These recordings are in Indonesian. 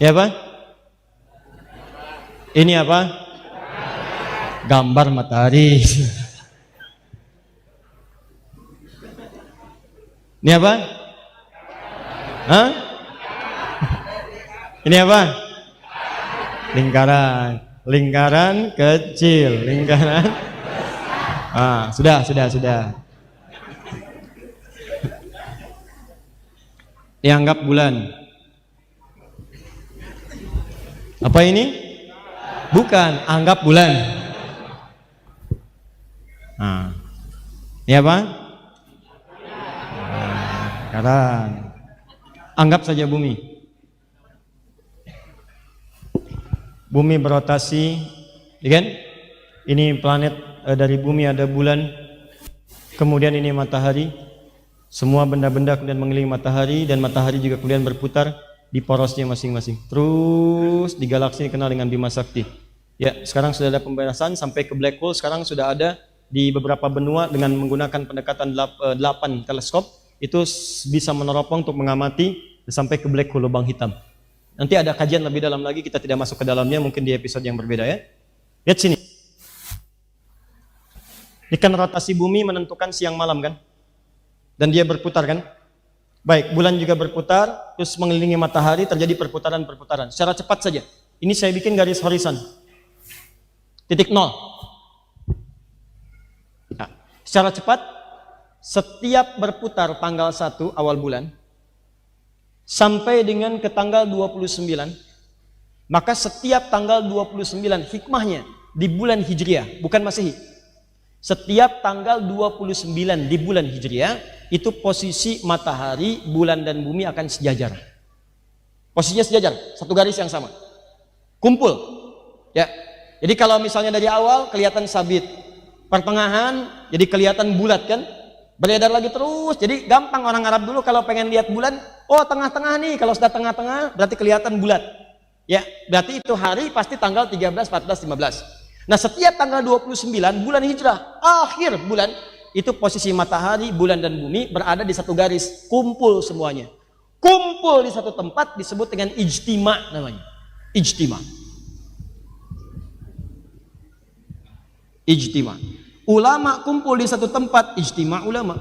Ya apa? Ini apa? Gambar matahari. Ini apa? Hah? Ini apa? Lingkaran. Lingkaran kecil. Lingkaran. Sudah. Dianggap bulan. Apa ini? Bukan, anggap bulan. Ini apa? Lingkaran. Anggap saja bumi. Bumi berotasi, ya kan? Ini planet dari bumi ada bulan, kemudian ini matahari. Semua benda-benda kemudian mengelilingi matahari dan matahari juga kemudian berputar di porosnya masing-masing. Terus di galaksi ini kenal dengan Bima Sakti. Ya, sekarang sudah ada pembahasan sampai ke black hole. Sekarang sudah ada di beberapa benua dengan menggunakan pendekatan 8 teleskop itu bisa meneropong untuk mengamati sampai ke black hole, lubang hitam. Nanti ada kajian lebih dalam lagi, kita tidak masuk ke dalamnya, mungkin di episode yang berbeda ya. Lihat sini. Ini kan rotasi bumi menentukan siang malam kan? Dan dia berputar kan? Baik, bulan juga berputar, terus mengelilingi matahari, terjadi perputaran-perputaran. Secara cepat saja. Ini saya bikin garis horizon. Titik nol. Nah, secara cepat, setiap berputar tanggal 1 awal bulan, sampai dengan ke tanggal 29, maka setiap tanggal 29 hikmahnya di bulan Hijriah, bukan Masehi. Setiap tanggal 29 di bulan Hijriah itu posisi matahari, bulan dan bumi akan sejajar. Posisinya sejajar, satu garis yang sama. Kumpul. Ya. Jadi kalau misalnya dari awal kelihatan sabit, pertengahan jadi kelihatan bulat kan? Beredar lagi terus. Jadi gampang orang Arab dulu kalau pengen lihat bulan, oh tengah-tengah nih. Kalau sudah tengah-tengah berarti kelihatan bulat. Ya, berarti itu hari pasti tanggal 13, 14, 15. Nah, setiap tanggal 29 bulan Hijrah, akhir bulan, itu posisi matahari, bulan dan bumi berada di satu garis, kumpul semuanya. Kumpul di satu tempat disebut dengan ijtima namanya. Ijtima. Ijtima. Ulama kumpul di satu tempat, ijtima ulama.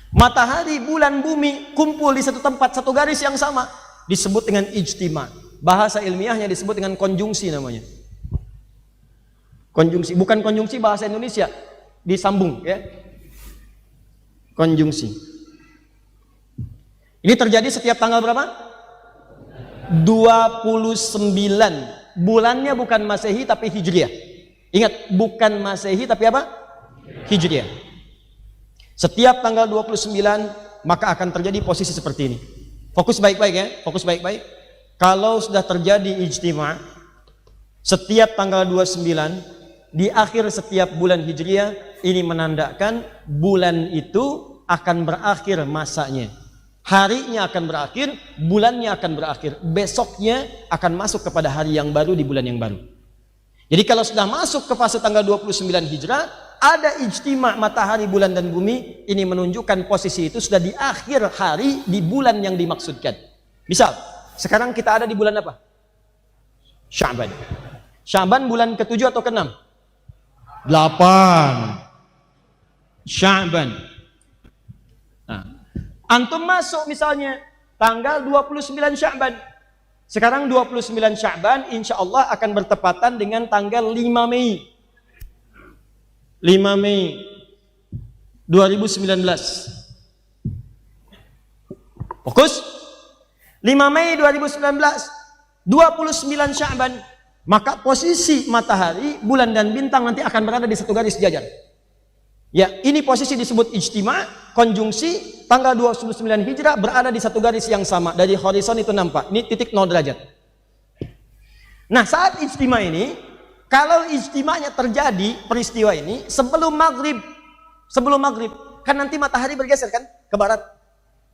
Matahari, bulan, bumi kumpul di satu tempat, satu garis yang sama, disebut dengan ijtima. Bahasa ilmiahnya disebut dengan konjungsi namanya. Konjungsi, bukan konjungsi bahasa Indonesia, disambung ya. Konjungsi. Ini terjadi setiap tanggal berapa? 29. Bulannya bukan Masehi tapi Hijriah. Ingat, bukan Masehi tapi apa? Hijriah. Setiap tanggal 29 maka akan terjadi posisi seperti ini. Fokus baik-baik ya, fokus baik-baik. Kalau sudah terjadi ijtima setiap tanggal 29 di akhir setiap bulan Hijriah, ini menandakan bulan itu akan berakhir masanya. Harinya akan berakhir, bulannya akan berakhir. Besoknya akan masuk kepada hari yang baru di bulan yang baru. Jadi kalau sudah masuk ke fase tanggal 29 Hijrah, ada ijtima matahari, bulan dan bumi, ini menunjukkan posisi itu sudah di akhir hari di bulan yang dimaksudkan. Misal, sekarang kita ada di bulan apa? Sya'ban. Sya'ban bulan ke-7 atau ke-6? 8. Sya'ban. Nah, antum masuk misalnya tanggal 29 Sya'ban. Sekarang 29 Sya'ban insya Allah akan bertepatan dengan tanggal 5 Mei. 5 Mei 2019. Fokus. 5 Mei 2019, 29 Sya'ban, maka posisi matahari, bulan dan bintang nanti akan berada di satu garis sejajar. Ya, ini posisi disebut ijtima, konjungsi, tanggal 29 Hijrah berada di satu garis yang sama. Dari horizon itu nampak, ini titik 0 derajat. Nah, saat ijtima ini, kalau ijtimanya terjadi, peristiwa ini, sebelum maghrib, kan nanti matahari bergeser kan, ke barat.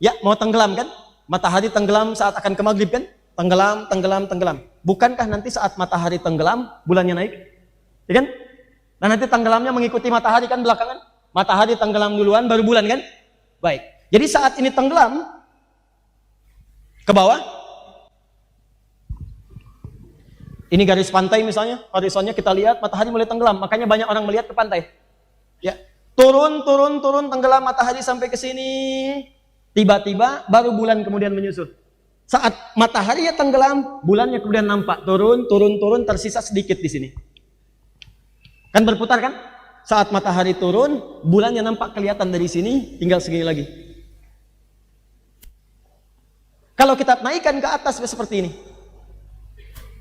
Ya, mau tenggelam kan? Matahari tenggelam saat akan ke maghrib kan? Tenggelam. Bukankah nanti saat matahari tenggelam, bulannya naik? Ya kan? Nah nanti tenggelamnya mengikuti matahari kan belakangan? Matahari tenggelam duluan, baru bulan kan? Baik. Jadi saat ini tenggelam, Ke bawah. Ini garis pantai misalnya, horizonnya kita lihat matahari mulai tenggelam, makanya banyak orang melihat ke pantai. Ya, turun, tenggelam matahari sampai ke sini. Tiba-tiba baru bulan kemudian menyusul. Saat matahari ya tenggelam, bulannya kemudian nampak, turun, tersisa sedikit di sini. Kan berputar kan? Saat matahari turun, bulannya nampak kelihatan dari sini, tinggal segini lagi. Kalau kita naikkan ke atas seperti ini,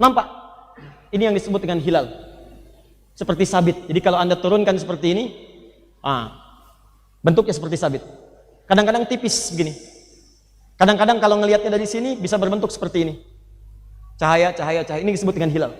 nampak. Ini yang disebut dengan hilal. Seperti sabit. Jadi kalau Anda turunkan seperti ini, bentuknya seperti sabit. Kadang-kadang tipis begini. Kadang-kadang kalau ngelihatnya dari sini bisa berbentuk seperti ini. Cahaya. Ini disebut dengan hilal.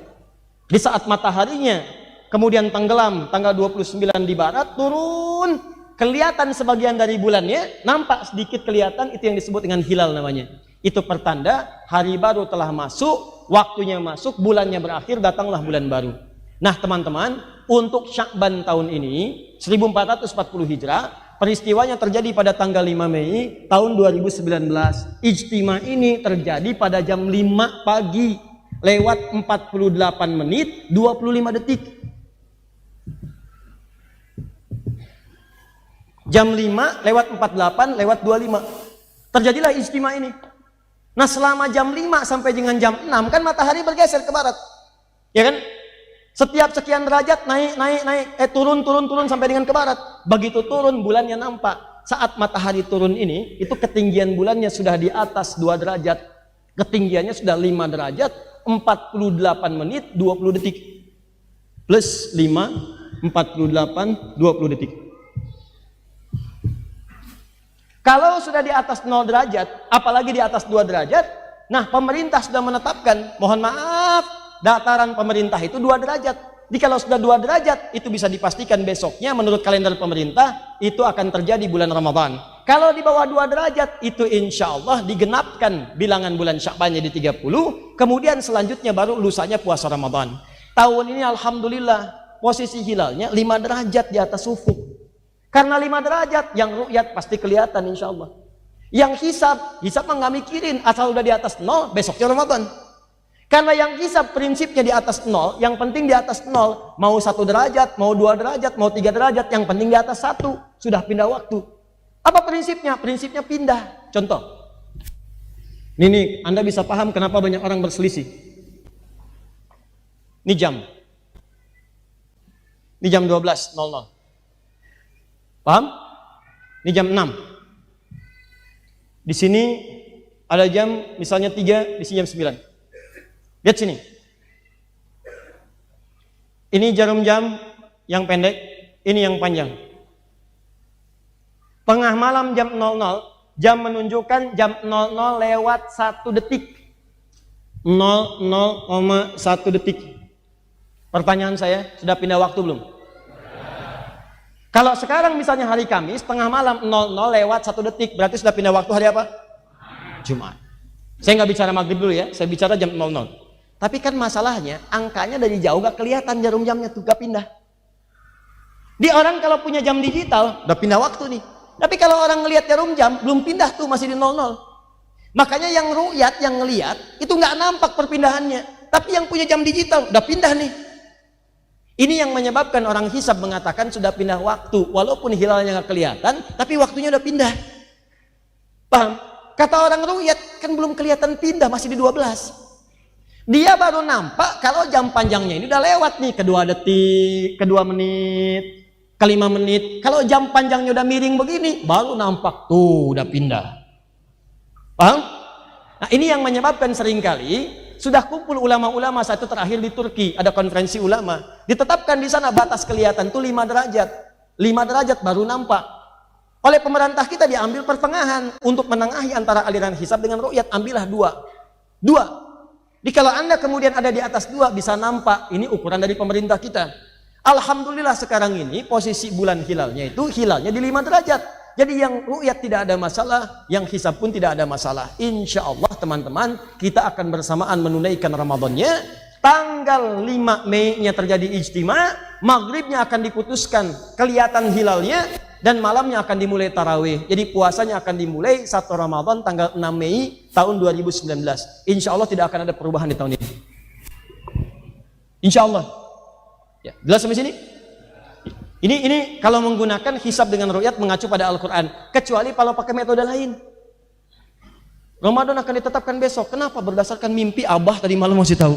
Di saat mataharinya kemudian tenggelam tanggal 29 di barat, turun, kelihatan sebagian dari bulannya, nampak sedikit kelihatan, itu yang disebut dengan hilal namanya. Itu pertanda hari baru telah masuk, waktunya masuk, bulannya berakhir, datanglah bulan baru. Nah teman-teman, untuk Sya'ban tahun ini 1440 Hijrah, peristiwanya terjadi pada tanggal 5 Mei tahun 2019. Ijtima ini terjadi pada jam 5 pagi lewat 48 menit 25 detik. Jam 5 lewat 48 lewat 25. Terjadilah ijtima ini. Nah selama jam 5 sampai dengan jam 6 kan matahari bergeser ke barat. Ya kan? Setiap sekian derajat naik, turun sampai dengan ke barat. Begitu turun bulannya nampak. Saat matahari turun ini, itu ketinggian bulannya sudah di atas 2 derajat. Ketinggiannya sudah 5 derajat, 48 menit 20 detik. Plus 5, 48, 20 detik. Kalau sudah di atas 0 derajat, apalagi di atas 2 derajat, nah pemerintah sudah menetapkan, mohon maaf, dataran pemerintah itu 2 derajat. Jadi kalau sudah 2 derajat, itu bisa dipastikan besoknya menurut kalender pemerintah, itu akan terjadi bulan Ramadan. Kalau di bawah 2 derajat, itu insya Allah digenapkan bilangan bulan Sya'bannya di 30, kemudian selanjutnya baru lusanya puasa Ramadan. Tahun ini Alhamdulillah, posisi hilalnya 5 derajat di atas ufuk. Karena 5 derajat, yang ru'yat pasti kelihatan insya Allah. Yang hisab mah nggak mikirin, asal udah di atas 0, besoknya Ramadan. Karena yang hisab prinsipnya di atas 0, yang penting di atas 0, mau 1 derajat, mau 2 derajat, mau 3 derajat, yang penting di atas 1, sudah pindah waktu. Apa prinsipnya? Prinsipnya pindah. Contoh, ini Anda bisa paham kenapa banyak orang berselisih. Ini jam 12.00. Paham? Ini jam 6. Di sini ada jam misalnya 3, di sini jam 9. Lihat sini. Ini jarum jam yang pendek, ini yang panjang. Tengah malam jam 00, jam menunjukkan jam 00 lewat 1 detik. 00,1 detik. Pertanyaan saya, sudah pindah waktu belum? Kalau sekarang misalnya hari Kamis, tengah malam 00 lewat 1 detik, berarti sudah pindah waktu hari apa? Jumat. Saya nggak bicara maghrib dulu ya, saya bicara jam 00. Tapi kan masalahnya, angkanya dari jauh gak kelihatan jarum jamnya tuh, gak pindah. Di orang kalau punya jam digital, udah pindah waktu nih. Tapi kalau orang ngelihat jarum jam, belum pindah tuh, masih di 00. Makanya yang ru'yat, yang ngelihat, itu nggak nampak perpindahannya. Tapi yang punya jam digital, udah pindah nih. Ini yang menyebabkan orang hisab mengatakan sudah pindah waktu. Walaupun hilalnya nggak kelihatan, tapi waktunya udah pindah. Paham? Kata orang ru'yat, kan belum kelihatan pindah, masih di 12. Dia baru nampak kalau jam panjangnya ini udah lewat nih, ke 2 detik, ke 2 menit, ke 5 menit. Kalau jam panjangnya udah miring begini, baru nampak tuh udah pindah. Paham? Nah ini yang menyebabkan seringkali sudah kumpul ulama-ulama satu terakhir di Turki, ada konferensi ulama, ditetapkan di sana batas kelihatan tuh 5 derajat. 5 derajat baru nampak. Oleh pemerintah kita diambil pertengahan untuk menengahi antara aliran hisab dengan ru'yat, ambillah 2. Jadi kalau Anda kemudian ada di atas 2 bisa nampak, ini ukuran dari pemerintah kita. Alhamdulillah sekarang ini posisi bulan hilalnya itu hilalnya di 5 derajat. Jadi yang ru'yat tidak ada masalah, yang hisab pun tidak ada masalah. Insya Allah teman-teman, kita akan bersamaan menunaikan Ramadannya. Tanggal 5 Mei-nya terjadi ijtima, maghribnya akan diputuskan kelihatan hilalnya. dan malamnya akan dimulai tarawih. Jadi puasanya akan dimulai 1 Ramadan tanggal 6 Mei tahun 2019. Insya Allah tidak akan ada perubahan di tahun ini. Insya Allah. Ya, jelas sampai sini? Ini kalau menggunakan hisab dengan ru'yat mengacu pada Al-Quran. Kecuali kalau pakai metode lain. Ramadan akan ditetapkan besok. Kenapa? Berdasarkan mimpi Abah tadi malam masih tahu.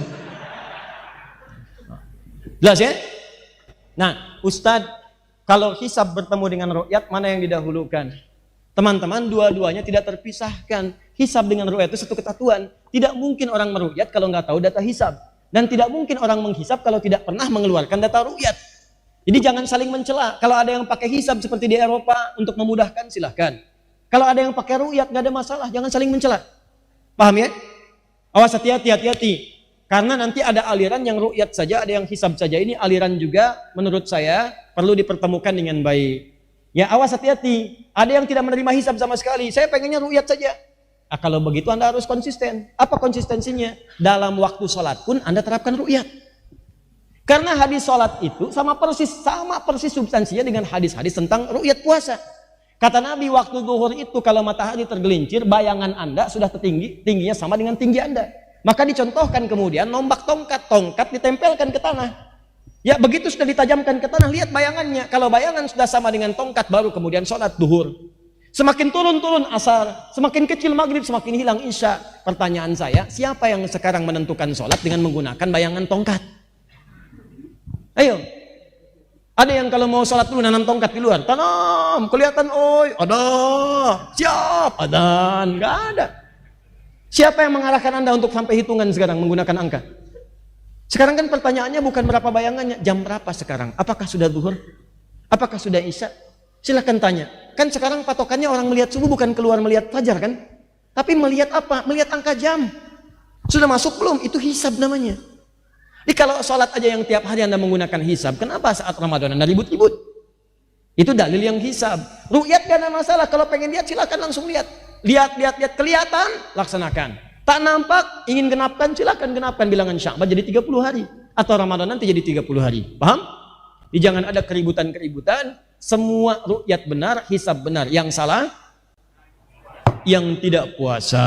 Jelas ya? Nah, Ustadz, kalau hisab bertemu dengan ru'yat, mana yang didahulukan? Teman-teman, dua-duanya tidak terpisahkan. Hisab dengan ru'yat itu satu kesatuan. Tidak mungkin orang meru'yat kalau nggak tahu data hisab. Dan tidak mungkin orang menghisab kalau tidak pernah mengeluarkan data ru'yat. Jadi jangan saling mencela. Kalau ada yang pakai hisab seperti di Eropa untuk memudahkan, silahkan. Kalau ada yang pakai ru'yat, nggak ada masalah. Jangan saling mencela. Paham ya? Awas, hati-hati. Karena nanti ada aliran yang ru'yat saja, ada yang hisab saja. Ini aliran juga menurut saya perlu dipertemukan dengan baik. Ya, awas, hati-hati. Ada yang tidak menerima hisab sama sekali. Saya pengennya ru'yat saja. Nah, kalau begitu Anda harus konsisten. Apa konsistensinya? Dalam waktu sholat pun Anda terapkan ru'yat. Karena hadis sholat itu sama persis substansinya dengan hadis-hadis tentang ru'yat puasa. Kata Nabi, waktu zuhur itu kalau matahari tergelincir, bayangan Anda sudah tingginya sama dengan tinggi Anda. Maka dicontohkan kemudian nombak tongkat ditempelkan ke tanah. Ya, begitu sudah ditajamkan ke tanah, lihat bayangannya. Kalau bayangan sudah sama dengan tongkat, baru kemudian sholat zuhur. Semakin turun asar, semakin kecil maghrib, semakin hilang isya. Pertanyaan saya, siapa yang sekarang menentukan sholat dengan menggunakan bayangan tongkat? Ayo, ada yang kalau mau sholat dulu nanam tongkat di luar, tanam, kelihatan, oi, ada, siap, ada, nggak ada. Siapa yang mengarahkan Anda untuk sampai hitungan sekarang menggunakan angka? Sekarang kan pertanyaannya bukan berapa bayangannya, jam berapa sekarang? Apakah sudah zuhur? Apakah sudah isya? Silahkan tanya. Kan sekarang patokannya orang melihat subuh bukan keluar melihat fajar kan? Tapi melihat apa? Melihat angka jam. Sudah masuk belum? Itu hisab namanya. Jadi kalau sholat aja yang tiap hari Anda menggunakan hisab, kenapa saat Ramadan Anda ribut-ribut? Itu dalil yang hisab. Ru'yat gak ada masalah. Kalau pengen lihat silakan langsung lihat. Lihat, kelihatan, laksanakan. Tak nampak, ingin genapkan, silakan genapkan bilangan Sya'ban jadi 30 hari. Atau Ramadan nanti jadi 30 hari. Paham? Jadi jangan ada keributan-keributan. Semua ru'yat benar, hisab benar. Yang salah, yang tidak puasa.